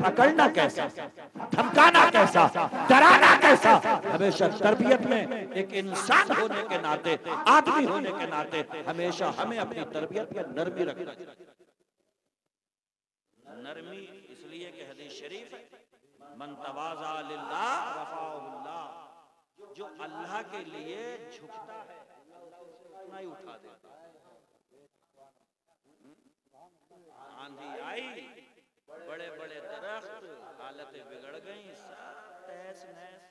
अकड़ना कैसा, धमकाना कैसा, डराना कैसा। हमेशा तरबियत में एक इंसान होने के नाते, आदमी होने के नाते हमेशा हमें अपनी तरबियत में नरमी रखना चाहिए। नरमी इसलिए कि हदीस शरीफ है, मन तवाज़ा लिल्लाह रफ़अहुल्लाह, जो अल्लाह के लिए झुकता है उतना ही उठा देता है। आंधी आई, बड़े बड़े दरख्त, हालतें बिगड़ गई, सब तहस नहस।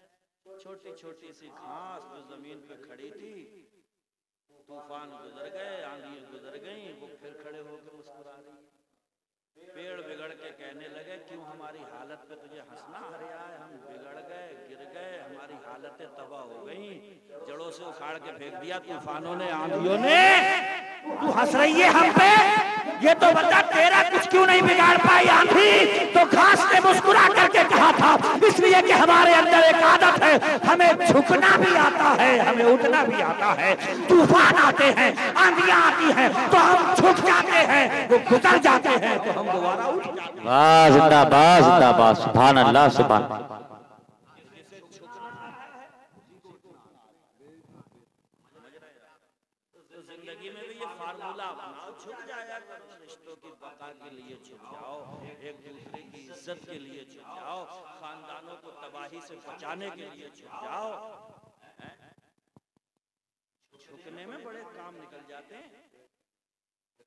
छोटी छोटी सी घास जो जमीन पे खड़ी थी, तूफान गुजर गए, आंधी गुजर गई, वो फिर खड़े होकर मुस्कुरा रही। पेड़ बिगड़ के कहने लगे, क्यों हमारी हालत पे तुझे हंसना आ रहा है, हम बिगड़ गए, गिर गए, हमारी हालतें तबाह हो गई, जड़ों से उखाड़ के फेंक दिया तूफानों ने, आंधियों ने। तू हंस रही है हम पे, ये तो बता तेरा कुछ क्यों नहीं बिगाड़ पाई आंधी। तो घास ने मुस्कुरा करके कहा था, इसलिए कि हमारे अंदर एक आदत है, हमें झुकना भी आता है, हमें उठना भी आता है। तूफान आते हैं, आंधियां आती हैं, तो हम झुक जाते हैं, वो गुजर जाते हैं तो हम दोबारा उठ जाते हैं। वाह जिंदाबाद जिंदाबाद, सुभान अल्लाह सुभान। जिंदगी में भी ये फार्मूला अपनाओ, झुक जाया करो, रिश्तों की बका के लिए झुक जाओ, एक दूसरे की इज्जत के लिए झुक जाओ, खानदानों को तबाही से बचाने के लिए झुक जाओ। झुकने में बड़े काम निकल जाते हैं।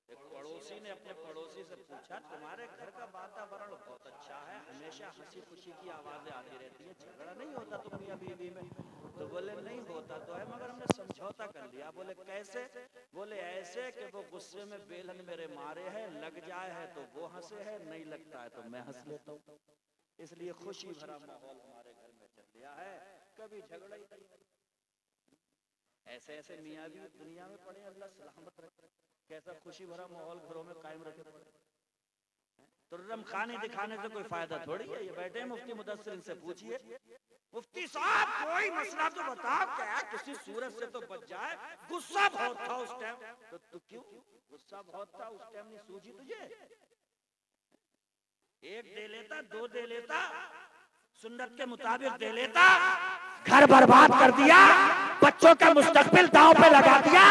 एक पड़ोसी ने अपने पड़ोसी से पूछा, तुम्हारे घर का वातावरण बहुत अच्छा है, हमेशा हंसी खुशी की आवाजें आती रहती है, झगड़ा नहीं होता तुम मियां बीवी में? तो बोले नहीं होता तो है, मगर हमने समझौता कर लिया। बोले कैसे? बोले ऐसे कि वो गुस्से में बेलन मेरे मारे है, लग जाए है तो वो हंसे है, नहीं लगता है तो मैं हंस लेता हूँ। इसलिए खुशी भरा माहौल हमारे घर में चल गया है, कभी झगड़ा ही नहीं। ऐसे ऐसे मियां भी दुनिया में पड़े, अल्लाह सलामत रखे। कैसा खुशी भरा माहौल घरों में कायम रखे पड़े। तुर्रम खानी दिखाने से कोई फायदा थोड़ी है। ये बैठे मुफ्ती मुदस्सिर, इनसे पूछिए, मुफ्ती साहब कोई मसला तो बताओ, क्या किसी सूरत से तो बच जाए। गुस्सा बहुत था उस टाइम, तो तू क्यों गुस्सा बहुत था उस टाइम, नहीं सूझी तुझे? एक दे लेता, दो दे लेता, सुन्नत के मुताबिक दे लेता, घर बर्बाद कर दिया, बच्चों का मुस्तकबिल दांव पे लगा दिया।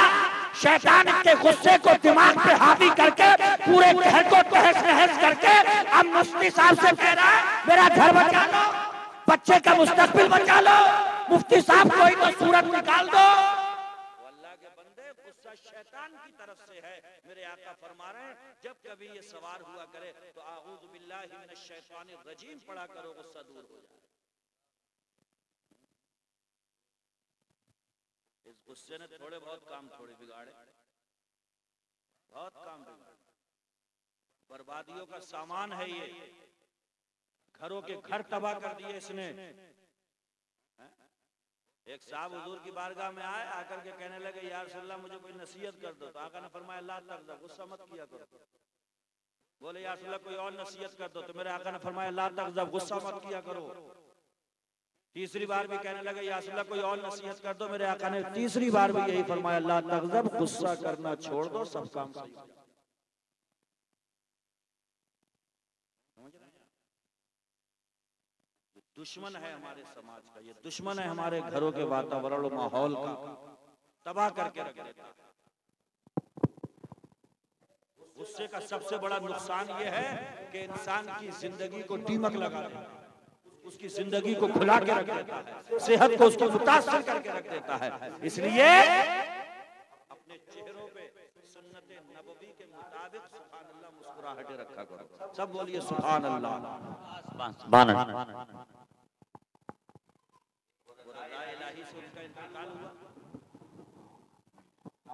शैतान के गुस्से को दिमाग पे हावी करके पूरे घर को तहस नहस करके अब मुफ्ती साहब से कह रहा है मेरा घर बचा लो, बच्चे का मुस्तकबिल बचा लो, मुफ्ती साहब कोई तो सूरत निकाल दो। अल्लाह के बंदे, गुस्सा शैतान की तरफ से है। मेरे आका फरमा रहे हैं, जब कभी ये सवार हुआ करे तो आऊज़ु बिल्लाहि मिनश शैतानिर रजीम पढ़ा करो, गुस्सा दूर हो जाए। इस गुस्से ने थोड़े बहुत काम थोड़े बिगाड़े, बहुत काम बिगाड़े। बर्बादियों का सामान है ये, घरों के घर तबाह कर दिए इसने। एक साहब हुजूर की बारगाह में आए, आकर के कहने लगे या रसूलल्लाह मुझे कोई नसीहत कर दो। तो आका ने फरमाया ला तग़ज़ब, गुस्सा मत किया करो। बोले या रसूलल्लाह कोई और नसीहत कर दो। तो मेरे आका ने फरमाया ला तग़ज़ब, गुस्सा मत किया करो। तीसरी बार भी कहने लगे या रसूलल्लाह कोई और नसीहत कर दो। मेरे आका ने तीसरी बार भी यही फरमाया ला तग़ज़ब, गुस्सा करना छोड़ दो, सब काम सही हो जाएगा। दुश्मन है हमारे समाज का, ये दुश्मन है हमारे घरों के वातावरण और माहौल का, तबाह करके रख देता है। गुस्से का सबसे बड़ा नुकसान ये है कि इंसान की जिंदगी को दीमक लगा देता है, उसकी जिंदगी को खुला के रख देता है, सेहत को उसको मुतासिर करके रख देता है। इसलिए अपने चेहरों पे सुन्नत नबवी के मुताबिक सुभान अल्लाह मुस्कुराहटें रखा करो। सब बोलिए सुभान अल्लाह, सुभान अल्लाह। इलाही से उनका इंतकाल हुआ,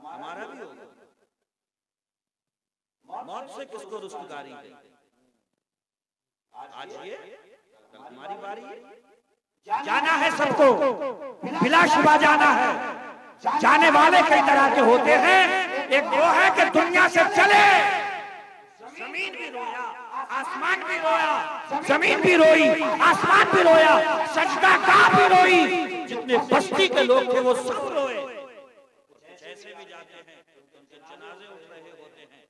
हमारा भी होगा। मौत से किसको रुस्तगारी है? आज ये कल हमारी बारी है। जाना है सबको, बिलाशुबा जाना है। जाने वाले कई तरह के होते हैं। एक वो है कि दुनिया से चले, जमीन भी रोया, आसमान भी रोया, जमीन भी रोई, आसमान भी रोया, सजदा का भी रोई। जितने बस्ती के लोग थे वो सब रोए। जैसे भी जाते हैं उनके जनाजे उठ रहे होते हैं,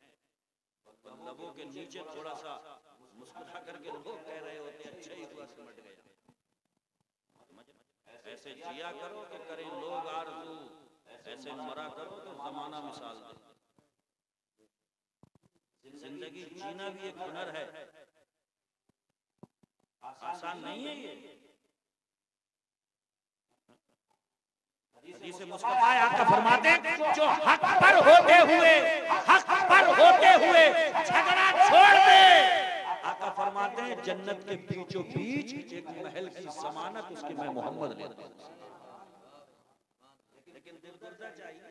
लबों के नीचे थोड़ा सा मुस्कुरा करके लोग कह रहे होते अच्छा ही हुआ सिमट गया। ऐसे जिया करो कि करें लोग आरज़ू, ऐसे मरा करो कि जमाना मिसाल दे। जिंदगी जीना भी एक हुनर है, आसान नहीं है ये। हदीस मुस्तफा आका फरमाते जो हक पर होते हुए झगड़ा छोड़ दे, आका फरमाते हैं जन्नत के बीचों बीच एक महल की जमानत उसकी मैं मोहम्मद ले दूं। लेकिन दिलगुर्दा चाहिए,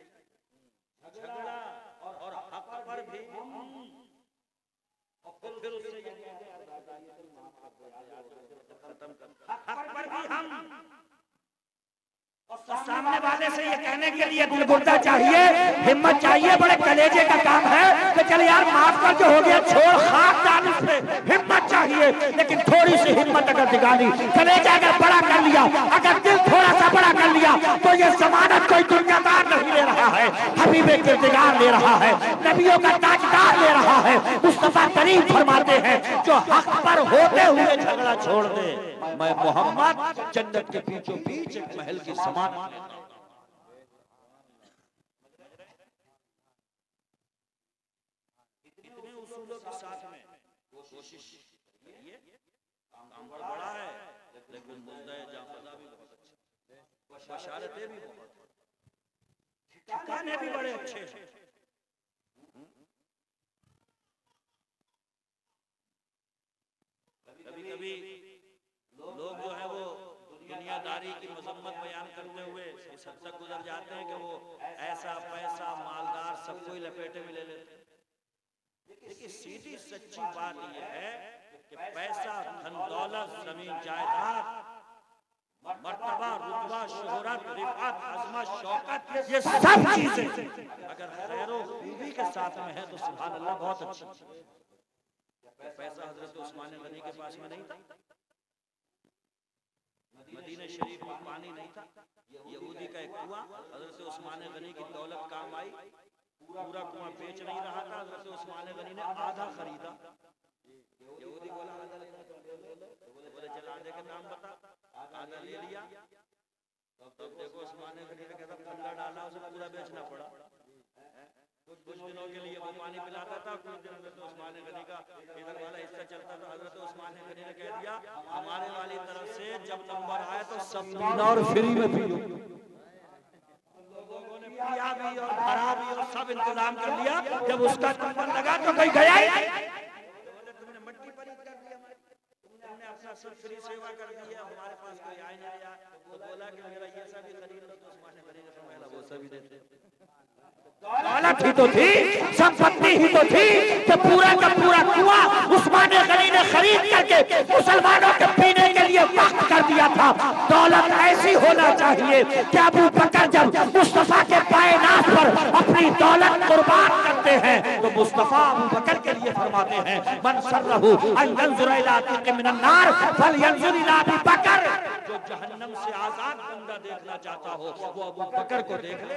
झगड़ा और हक पर भी फिर उससे ये खत्म कर, हक पर भी हम सामने वाले से ये कहने के लिए दिलगुर्दा चाहिए, हिम्मत चाहिए, बड़े कलेजे का काम है कि चल यार माफ कर, जो हो गया छोड़, खाक डाल उससे, हिम्मत चाहिए। लेकिन थोड़ी सी हिम्मत अगर दिखानी, कलेजा अगर बड़ा कर लिया, अगर दिल थोड़ा सा बड़ा कर लिया, तो ये जमानत कोई दुनियादार नहीं ले रहा है, हबीबे किरदार ले रहा है, नबियों का ताजदार ले रहा है। मुस्तफा करीम फरमाते हैं जो हक पर होते हुए झगड़ा छोड़ दे, मैं मोहम्मद जन्नत के बीचों बीच एक महल की समान इतने उसूलों के साथ में कोशिश ये काम बड़ा है, लेकिन मुद्दा जाफदा भी बहुत अच्छा, बशारतें भी बहुत, ठिकाने भी बड़े अच्छे हैं। कभी कभी लोग जो है वो दुनियादारी की मजम्मत बयान करते हुए इस हद तक गुजर जाते हैं कि वो ऐसा पैसा मालदार सबको ही लपेटे में ले लेते हैं। देखिए सीधी सच्ची बात यह है कि पैसा, धन दौलत, जमीन जायदाद, मर्तबा, रुतबा, शोहरत, रिफात, अज़मत, शौकत, ये सब चीजें अगर खैरो खूबी के साथ में है तो सुभान अल्लाह बहुत अच्छी। पैसा हजरत उस्मान गनी के पास में नहीं था, मदीना शरीफ में पानी नहीं था, यहूदी का एक कुआं, हजरत उस्मान गनी की दौलत काम आई, पूरा कुआं बेच नहीं रहा था, हजरत उस्मान गनी ने आधा खरीदा। यहूदी बोला आधा, बोले चल आधे का नाम बता, आधा ले लिया। तब देखो उस्मान गनी ने कहता फंदा डाला, उसे पूरा बेचना पड़ा। कुछ दिनों के लिए वो पानी पिलाता था, कुछ दिनों में तो उस्मान गनी का इधर वाला हिस्सा चलता था। हजरत उस्मान गनी ने कह दिया हमारे वाली तरफ से जब नंबर आए तो सब पीना और फ्री में पियो। लोगों ने पिया भी और भरा भी और सब इंतजाम कर लिया। जब उसका नंबर लगा तो कोई गया ही नहीं। तुमने मट्टी पलीत कर दिया, तुमने अपना सब फ्री सेवा कर दिया, हमारे पास कोई आए नहीं आया। तो बोला कि मेरा ये सब भी खरीद लो, तो उस्मान गनी ने फरमाया वो सब ही देते। दौलत ही तो थी, संपत्ति ही तो थी कि पूरा का पूरा कुआं उस्मान गनी ने खरीद करके मुसलमानों के पीने के लिए वक्त कर दिया था। दौलत ऐसी होना चाहिए कि अबू बकर जब मुस्तफा के पायनात पर अपनी दौलत कुर्बान करते हैं तो मुस्तफा अबू बकर के लिए फरमाते हैं मन सर्रहु अन यंजुर इला तिक़ मिनन नार फलयंजुर इला अबी बकर। जो जहन्नम से आजाद बंदा देखना चाहता हो वो अबू बकर को देख ले,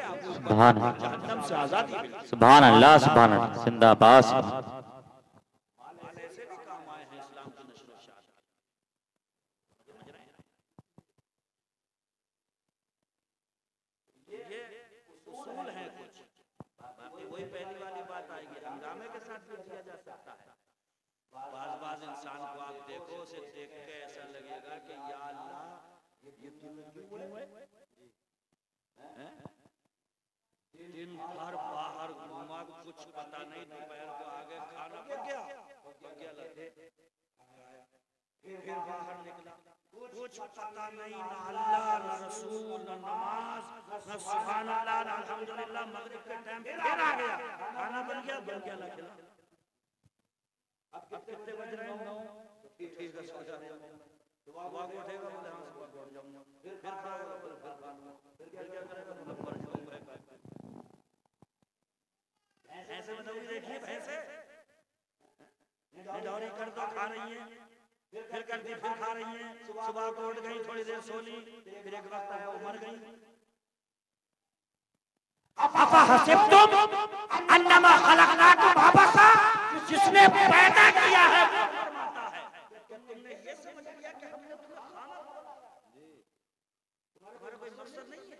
जहन्नम से आजादी मिलेगी। सुभान अल्लाह, सुभान अल्लाह, जिंदाबाद। ऐसे भी काम आए हैं इस्लाम की नशर व शात। समझ रहे हैं? ये उसूल है कुछ, बाकी वही पहली वाली बात आएगी, हंगामे के साथ भी दिया जा सकता है। बाज इंसान को आप देखो, उसे देख के ऐसा लगेगा कि या अल्लाह ये क्यों है? दिन भर बाहर घूमा, कुछ पता नहीं, दोपहर को आगे खाना पक गया लगे, फिर बाहर निकला, कुछ पता नहीं, ना अल्लाह ना रसूल ना नमाज ना सुभान अल्लाह ना अल्हम्दुलिल्लाह। मगरिब के टाइम फिर आ गया, खाना बन गया लगे। अब कितने बज रहे हैं? 9। ठीक है, सो जा रहे हैं। सुबह को उठेगा, बोले हाँ सुबह को उठ जाऊंगा, फिर खाऊंगा, बोले फिर खाऊंगा, फिर क्या करेगा, बोले मर जाऊंगा। ऐसे बताओ, देखिए भैंसे निडौरी कर दो खा रही है, फिर कर दी फिर खा रही है, सुबह को उठ गई, थोड़ी देर सो ली, फिर एक वक्त तक वो मर गई। अफहसिब्तुम अन्नमा खलकनाकुम अबसा, जिसने पैदा किया है हमारा कोई मकसद नहीं है।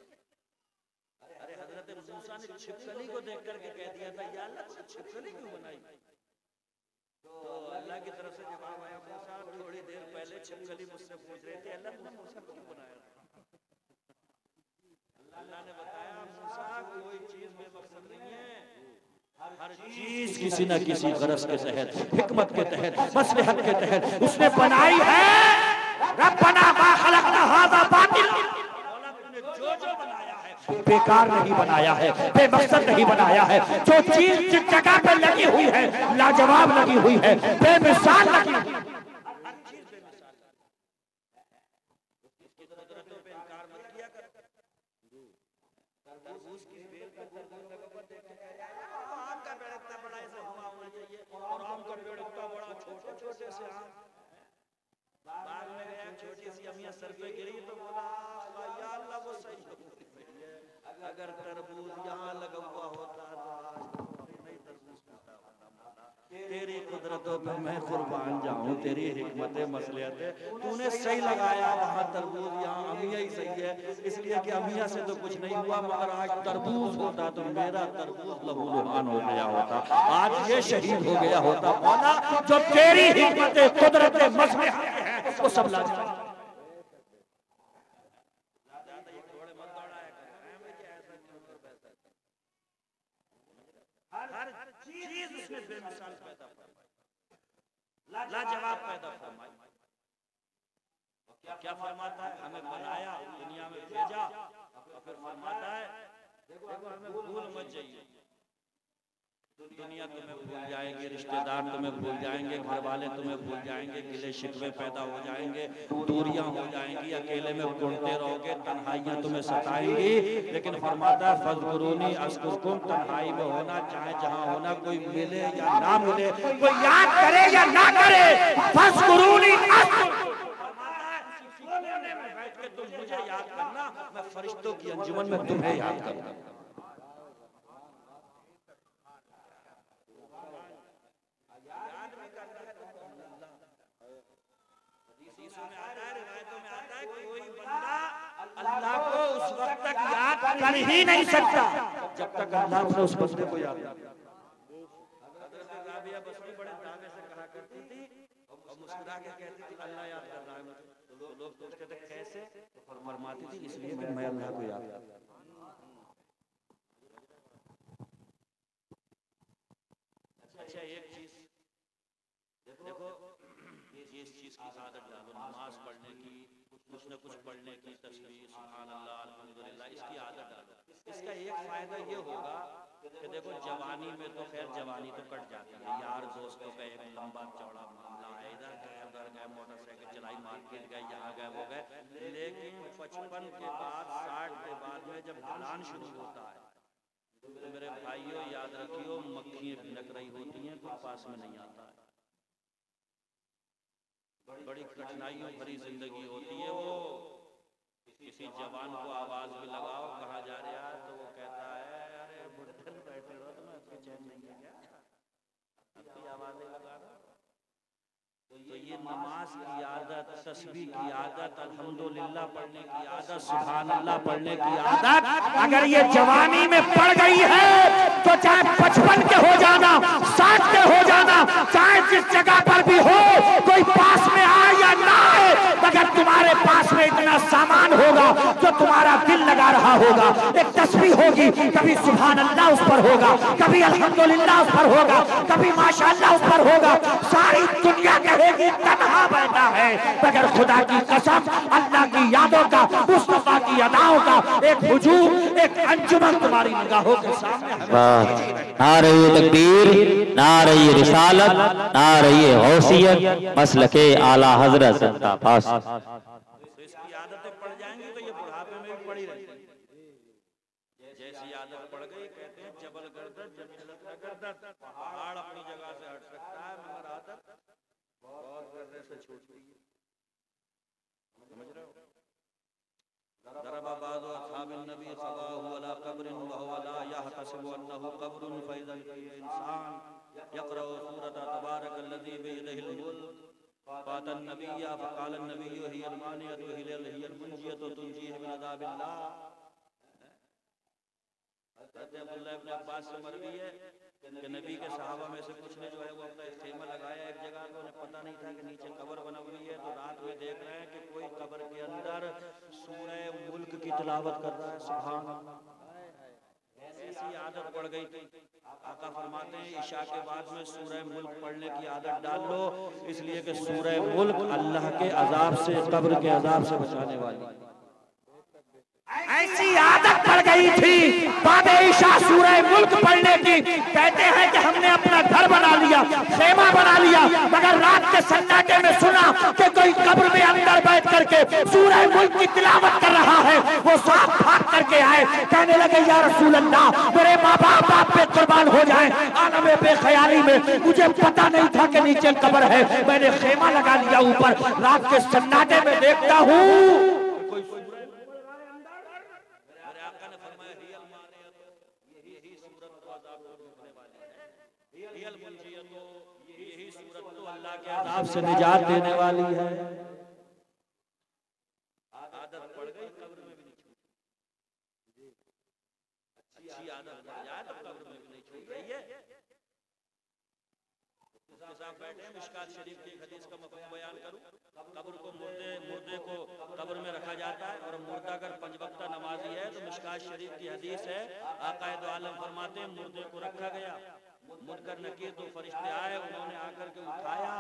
अरे हजरत मूसा ने छिपकली को देख करके कह दिया था या अल्लाह तूने छिपकली क्यों बनाई? तो अल्लाह की तरफ से जवाब आया, मूसा थोड़ी देर पहले छिपकली मुझसे पूछ रहे थे अल्लाह तूने मूसा क्यों बनाया? अल्लाह ने बताया मूसा कोई चीज बेमकसद नहीं है, हर चीज किसी न किसी गरज के तहत, हिकमत के तहत, मसलहत के तहत उसने बनाई है। रब्बना मा खलक़ना हाज़ा बातिला, जो जो बनाया है बेकार नहीं बनाया है, बेमकसद नहीं बनाया है। जो चीज जिस जगह पे लगी हुई है लाजवाब लगी हुई है, बेमिसाल लगी हुई है, हर चीज बेमिसाल। इसकी कुदरतों पे इनकार मत किया कर। तरबूज की बेल पे तरबूज लगा हुआ देख के आम का पेड़ इतना बड़ा ऐसे हुआ होना चाहिए, और आम का पेड़ इतना बड़ा, छोटे छोटे से आम। बाग में गया, छोटी सी अमिया सर पे गिरी तो बोला या अल्लाह वो सही है, अगर तरबूज यहाँ लगा हुआ होता तो आज नहीं तरबूज मिलता होता। तेरी कुदरतों पे मैं कुर्बान जाऊं, तेरी हिकमत मसलियत है, तूने सही लगाया वहाँ तरबूज, यहाँ अमिया ही सही है, इसलिए कि अमिया से तो कुछ नहीं हुआ, मगर आज तरबूज होता तो मेरा तरबूज लहूलुहान हो गया होता, आज ये शहीद हो गया होता। मौला जो तेरी हिकमत कुदरत मसलियत है वो सब लाजवाब। हर चीज उसने बेमिसाल पैदा फरमाई, लाजवाब पैदा फरमाई। क्या फरमाता है? हमें बनाया, दुनिया में भेजा, और फिर फरमाता है देखो हमें भूल मत जाइए। दुनिया तुम्हें भूल जाएगी, रिश्तेदार तुम्हें भूल जाएंगे, घर वाले तुम्हें भूल जाएंगे, गिले शिकवे पैदा हो जाएंगे, दूरियां हो जाएंगी, अकेले में घूमते रहोगे, तन्हाइयां तुम्हें सताएंगी। लेकिन फरमाता है फज़कुरूनी अज़कुरकुम, तन्हाई में होना चाहे जहां होना, कोई मिले या ना मिले, कोई याद करे या ना करे, फज़कुरूनी कोने में बैठ के तुम मुझे याद करना, मैं फरिश्तों की अंजुमन में तुम्हें याद करूंगा। अल्लाह को उस वक्त तक याद कर ही नहीं सकता जब तक अल्लाह ने उस बंदे को याद नहीं किया। हज़रत राबिया बसरी बड़े दावे से कहा करती थी और मुस्कुरा के कहती थी अल्लाह याद कर रहा है मुझे, तो लोग पूछते थे कैसे, तो फरमाती थी इसलिए कि मैं अल्लाह को याद करता हूं। अच्छा एक चीज देखो, इस चीज की आदत डालो, नमाज पढ़ने की, कुछ न कुछ पढ़ने की, तस्बीह, सुभान अल्लाह, अल्हम्दुलिल्लाह, इसकी आदत डालो। इसका एक फायदा ये होगा कि देखो जवानी में तो खैर जवानी तो कट जाती है, यार दोस्तों का एक लंबा चौड़ा मामला है, इधर गए उधर गए, मोटरसाइकिल चलाई, मार्केट गए, यहाँ गए वो गए, लेकिन 55 के बाद 60 के बाद में जब ढलान शुरू होता है तो मेरे भाइयों याद रखियो मक्खियां भिनक रही होती हैं, कोई पास में नहीं आता है, बड़ी कठिनाइयों भरी जिंदगी होती है। वो किसी जवान को आवाज भी लगाओ कहा जा रहा है तो वो कहता है अरे बुढ़े बैठे रहो, तुम्हें आपकी चैन नहीं है क्या, आपकी आवाज लगा रहा। तो ये नमाज की आदत, तस्बीह की आदत, अल्हम्दुलिल्लाह पढ़ने की आदत, सुभान अल्लाह पढ़ने की आदत अगर ये जवानी में पड़ गई है तो चाहे 55 के हो जाना, 60 के हो जाना, चाहे जिस जगह पर भी हो, कोई पास में आए या ना आए, मगर तुम्हारे पास में इतना सामान होगा जो तुम्हारा दिल लगा रहा होगा। एक तस्बीह होगी, कभी सुभान अल्लाह उस पर होगा, कभी अल्हम्दुलिल्लाह उस पर होगा, कभी माशाअल्लाह उस पर होगा, सारी दुनिया कहेगी तन्हा बैठा है, मगर खुदा की कसम अल्लाह की यादों का, मुस्तफा की अदाओं का एक हुजूम, एक अंजुमन तुम्हारी निगाहों के सामने है। नारे तकबीर, नारे रिसालत, नारे गौसियत, मसलके आला हजरत जिंदाबाद। तो इसकी आदतें पड़ जाएंगी तो ये बुढ़ापे में भी पड़ी रहेगी। जैसी आदत पड़ गई कहते हैं जबल गर्दन जब चलत गर्दन, पहाड़ अपनी जगह से हट सकता है मगर आदत गौर करने से छूटती है। समझ रहे हो? दरबा बाज़ु अस्हाबिन नबी ख़बाहु अला क़ब्रिन व हुवा ला यहतसिबु अन्नहु क़ब्रुन फ़इज़ा इंसान यक़रअु सूरत तबारकल्लज़ी बियदिहिल मुल्क फातन नबिया फकालन नबियो हियल मानियत व हियल मुंजियत तुंजीह मिन अज़ाबिल्लाह। हज़रत अब्दुल्लाह इब्न अब्बास से मरवी है कि नबी के सहाबा में से कुछ ने जो है वो अपना एक खेमा लगाया एक जगह पे, उन्हें पता नहीं था कि नीचे कब्र बना हुई है, तो रात में देख रहे हैं कि कोई कब्र के अंदर सूरह मुल्क की तिलावत कर रहा है। सुभान अल्लाह, ऐसी आदत पड़ गई थी। आका फरमाते हैं इशा के बाद में सूरह मुल्क पढ़ने की आदत डाल लो, इसलिए कि सूरह मुल्क अल्लाह के अजाब से, कब्र के अजाब से बचाने वाली। ऐसी आदत पड़ गई थी बाद ईशा सूरह मुल्क पढ़ने की। कहते हैं कि हमने अपना घर बना लिया, खेमा बना लिया, मगर रात के सन्नाटे में सुना कि कोई कब्र में अंदर बैठ करके सूरह मुल्क की तिलावत कर रहा है। वो साफ भाग करके आए, कहने लगे या रसूल अल्लाह, मेरे माँ बाप आप पे कुर्बान हो जाए। आलम बेख्याली में मुझे पता नहीं था कि नीचे कब्र है, मैंने खेमा लगा लिया ऊपर, रात के सन्नाटे में देखता हूँ अज़ाब से निजात देने वाली है। आदत पड़ गई कब्र में भी नहीं छूटी, अच्छी आदत पड़ जाए तो कब्र में भी नहीं छूट रही है। साहब बैठे हैं, मिशकात शरीफ की हदीस का मफ़हूम बयान करूं। कब्र को मुर्दे को कब्र में रखा जाता है, और मुर्दा अगर 5 वक्त नमाजी है तो मिशकात शरीफ की हदीस है, आका दो आलम फरमाते हैं मुर्दे को रखा गया, मुनकर नकीर 2 फरिश्ते आए, उन्होंने आकर के उठाया।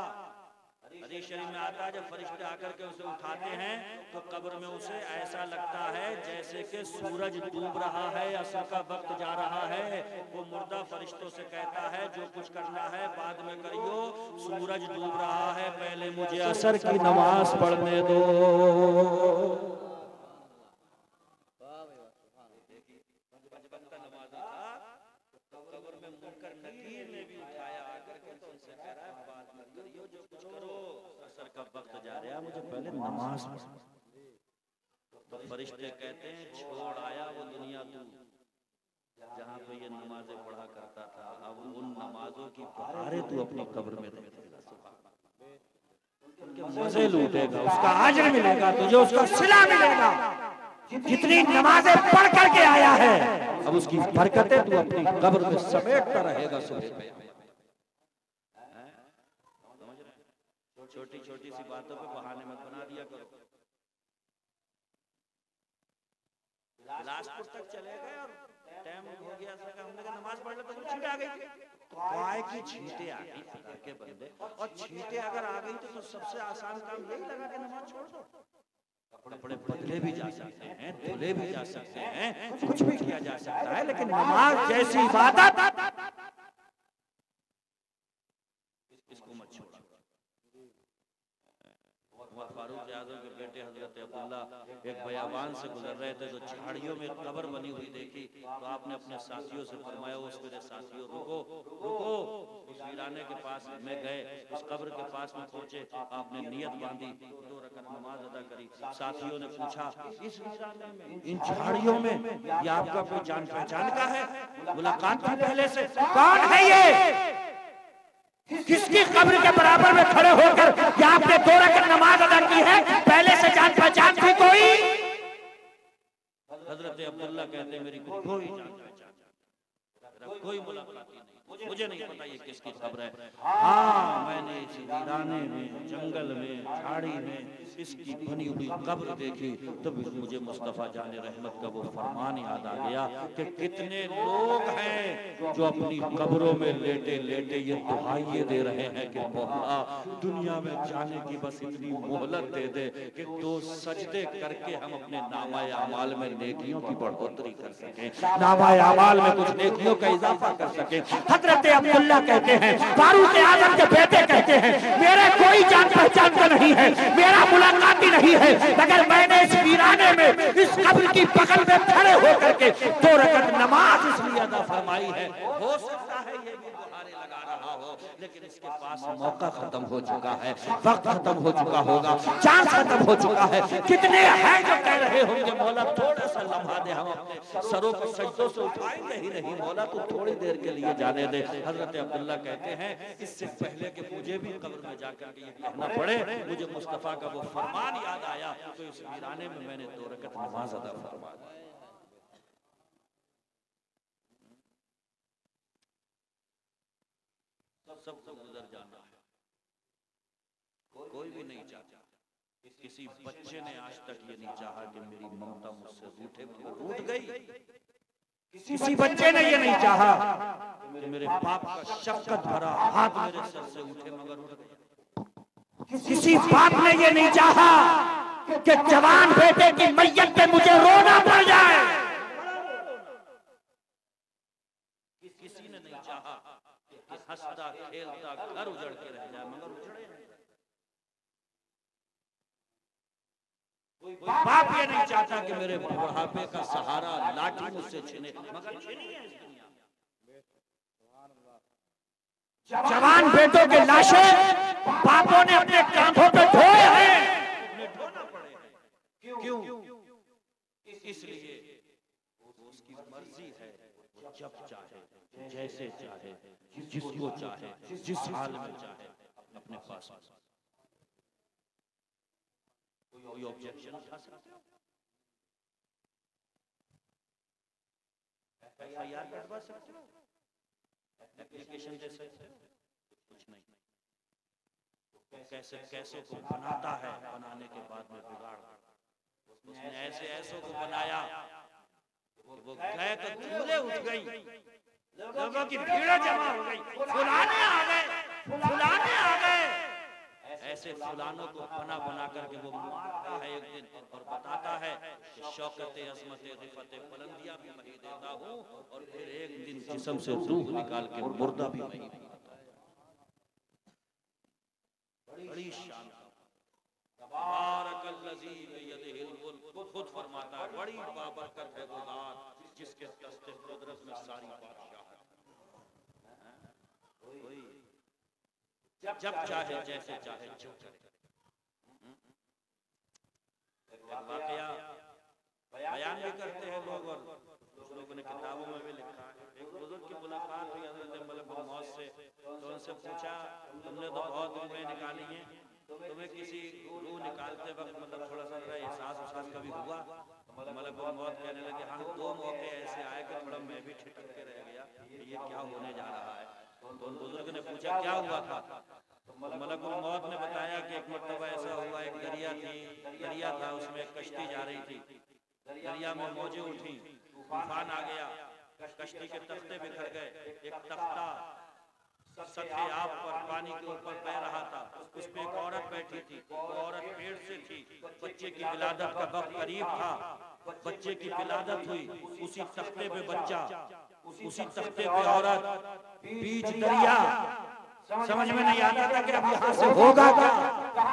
हदीस शरीफ में आता है जब फरिश्ते आकर के उसे उठाते हैं तो कब्र में उसे ऐसा लगता है जैसे कि सूरज डूब रहा है, असर का वक्त जा रहा है। वो मुर्दा फरिश्तों से कहता है जो कुछ करना है बाद में करियो, सूरज डूब रहा है, पहले मुझे असर की नमाज पढ़ने दो। मुझे पहले नमाज। तो फरिश्ते कहते हैं छोड़ आया वो दुनिया तू जहाँ पे ये नमाजें पढ़ा करता था, अब उन नमाजों की बहारें तू अपनी कब्र में देखेगा, मजे लूटेगा, उसका अजर मिलेगा तुझे, उसका सिला मिलेगा। जितनी नमाजें पढ़ करके आया है अब उसकी बरकतें तू अपनी कब्र में समेटता रहेगा। छोटी छोटी सी बातों पे बहाने मत बना दिया करो। बिलासपुर तक चले गए और टाइम हो गया, हमने कहा नमाज पढ़ ले तो छींटे आ गई। तो गाय की छींटे आ गई खुदा के बंदे, और छींटे अगर आ गई तो सबसे आसान काम यही लगा कि नमाज छोड़ दो। कपड़े बदले भी जा सकते हैं, धुले भी जा सकते हैं, कुछ भी किया जा सकता है, लेकिन नमाज जैसी इबादत इसको मत छोड़ो। फारूक आज़म के बेटे हजरत अब्दुल्ला एक बयाबान से गुजर रहे थे तो झाड़ियों में कब्र बनी हुई देखी, तो आपने अपने साथियों से फरमाया उस मेरे साथियों रुको रुको। उस वीराने के पास में गए, उस कब्र के पास में पहुंचे, आपने नियत बांधी, 2 रकात नमाज अदा करी। साथियों ने पूछा इस वीराने में, इन झाड़ियों में ये आपका कोई जान पहचान का है, मुलाकात थी पहले से, कौन है ये, किसकी कब्र के बराबर में खड़े होकर क्या आपने 2 रकात नमाज अदा की है, पहले से जान पहचान थी कोई? हजरत अब्दुल्ला कहते मेरी कोई जान पहचान, कोई मुलाकात नहीं, मुझे नहीं पता ये किसकी कब्र है। हाँ मैंने इस वीराने में, जंगल में, झाड़ी में इसकी बनी हुई कब्र देखी, तब मुझे मुस्तफा जाने रहमत का वो फरमान याद आ गया कि कितने लोग हैं जो अपनी कब्रों में लेटे लेटे ये दुआएं दे रहे हैं कि मौला दुनिया में जाने की बस इतनी मोहलत दे दे कि 2 सजदे करके हम अपने नामाए अमाल में नेकियों की बढ़ोतरी कर सकें, नामाए अमाल में कुछ नेकियों का इजाफा कर सकें। हजरत अब्दुल्ला कहते हैं, फारूक आज़म के बेटे कहते हैं, मेरे कोई जान पहचान का नहीं है, मेरा मुलाकात ही नहीं है, मगर मैंने इस वीराने में इस कब्र की बगल में खड़े होकर के 2 रकात नमाज इसलिए अदा फरमाई है। हो सकता है ये भी बुहारे लगा रहा हो, लेकिन इसके पास मौका खत्म हो चुका है, वक्त खत्म हो चुका होगा, चांस खत्म हो चुका है। कितने हैं जो कह रहे होंगे मौला थोड़ा सा लम्हा दे, हम अपने सरों को सजदों से उठाएंगे ही नहीं, मौला तो थोड़ी देर के लिए जाने दे। हजरत अब्दुल्ला कहते हैं इससे पहले कि मुझे भी कब्र में जाकर के ये कहना पड़े, मुझे मुस्तफा का वो फरमान याद आया, तो इस वीराने में मैंने 2 रकत नमाज अदा फरमा दी। सबको गुजर जाना है, कोई भी नहीं चाहता। किसी बच्चे ने आज तक ये नहीं चाहा कि मेरी ममता मुझसे रूठे, मगर रूठ गई। किसी बच्चे ने ये नहीं चाहा कि मेरे बाप का शफकत भरा हाथ मेरे सर से उठे, मगर उठ गया। किसी बाप ने ये नहीं चाहा कि जवान बेटे की मैयत पे मुझे रोना पड़ जाए। किसी ने नहीं चाहा कि हंसता खेलता घर उजड़ के रह जाए, मगर उजड़े नहीं। कोई बाप ये नहीं चाहता कि मेरे बुढ़ापे का सहारा लाठी मुझसे छिने, मगर छिनी है इस दुनिया में। जवान बेटों के लाशें बापों ने अपने कांधों पे ढोए हैं, उन्हें ढोना पड़े हैं। क्यों? इसलिए उसकी मर्जी है, जब चाहे, जैसे चाहे, जिसको चाहे, जिस हाल में चाहे अपने पास। कोई ऑब्जेक्शन उठा सकते हो? FIR कटवा सकते हो? एप्लीकेशन दे सकते हो? कुछ नहीं। कैसे को बनाता है, बनाने के बाद में बिगाड़। उसने ऐसे को बनाया वो गए तो धूले उठ गई, लोगों की भीड़ जमा हो गई, फुलाने आ गए। ऐसे फुलानों को बना बना करके वो मारता है एक दिन और बताता है कि शौकत अज़मत रिफत बुलंदियां भी मैं ही देता हूँ, और फिर एक दिन जिस्म से रूह निकाल के मुर्दा भी मैं ही देता है। बड़ी शान, तबारकल्लज़ी बियदिहिल मुल्क, खुद फरमाता है बड़ी बाबरकत है वो ज़ात जिसके दस्ते कुदरत में सारी बादशाहत। जब चाहे, जैसे चाहे, जो करे। वाकया बयान भी करते हैं लोग, और कुछ लोगों ने किताबों में भी लिखा है। एक बुजुर्ग की मुलाकात हुई हज़रत मलकुल मौत से, तो उनसे पूछा तुमने तो बहुत रूहें निकाली हैं, तुम्हें किसी रूह निकालते वक्त मतलब थोड़ा सा एहसास कभी हुआ? मलकुल मौत कहने लगे हाँ, 2 मौके ऐसे आए कि थोड़ा मैं भी ठिठक के रह गया ये क्या होने जा रहा है। तो उन बुजुर्ग ने पूछा क्या हुआ था? तो मलकुल मौत ने बताया कि एक मर्तबा ऐसा हुआ, एक दरिया था, उसमें एक कश्ती जा रही थी, दरिया में मौजें उठी, तूफान आ गया, कश्ती के तख्ते बिखर गए। एक तख्ता सतह आब पर पानी के ऊपर बह रहा था, उस पे एक औरत बैठी थी, वो औरत पेड़ से थी, बच्चे की विलादत का वक्त करीब था, बच्चे की विलादत हुई, उसी तख्ते पे बच्चा, उसी तख्ते पे औरत, बीच दरिया। समझ में नहीं आता था कि अब यहाँ से होगा क्या,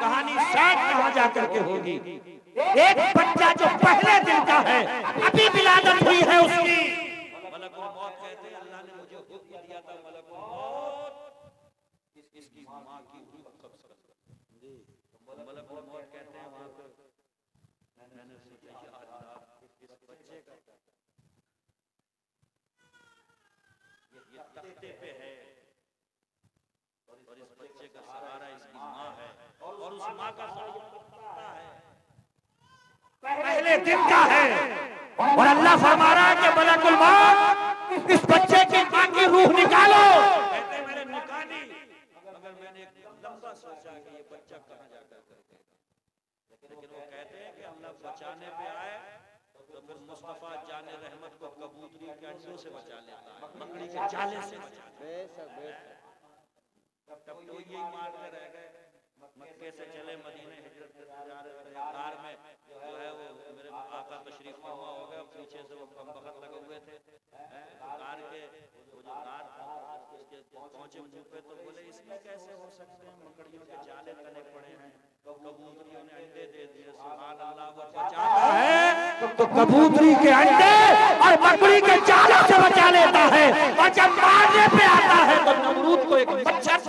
कहानी शायद कहाँ जाकर के होगी। एक बच्चा जो पहले दिन का है, अभी विलादत हुई है उसकी। मलकुल मौत कहते हैं अल्लाह ने मुझे हुक्म दिया था, मलकुल मौत इसकी माँ की रूह कब्ज़ कर। मलकुल मौत कहते हैं वहां पर मैंने सोचा या अल्लाह इस बच्चे का ये तख्ते पे है और इस बच्चे का सहारा इसकी माँ है, और उस माँ का सहारा है पहले दिन का है। और अल्लाह फरमा रहा है कि मलकुल मौत इस बच्चे की माँ की रूह निकालो। कहते मैंने निकाली, मगर मैंने एक लंबा सोचा कि ये बच्चा कहाँ जाकर करेगा। लेकिन वो कहते हैं कि अल्लाह बचाने पे आए तो फिर मुस्तफा जाने रहमत को कबूतरी के अंडों से बचा लेता है, मकड़ी के जाले से बचा लेता है। तब तो यही मारते रह गए, मक्के से चले मदीने हिजरत जा रहे थे, कार में जो है वो मेरे आका तशरीफ फरमा हो गया, पीछे से वो कम वक्त लगे हुए थे कार के, वो जो कार उसके पहुंचे मुंह पे तो बोले इसमें कैसे हो सकते हैं, मकड़ियों के जाले तने पड़े हैं, कबूतरियों ने अंडे दे दिए। सुभान अल्लाह, वो बचाता है तो कबूतरी के अंडे और मकड़ी के जालों से बचा लेता है, और जब मारने पे आता है तो नमरूद को एक मच्छर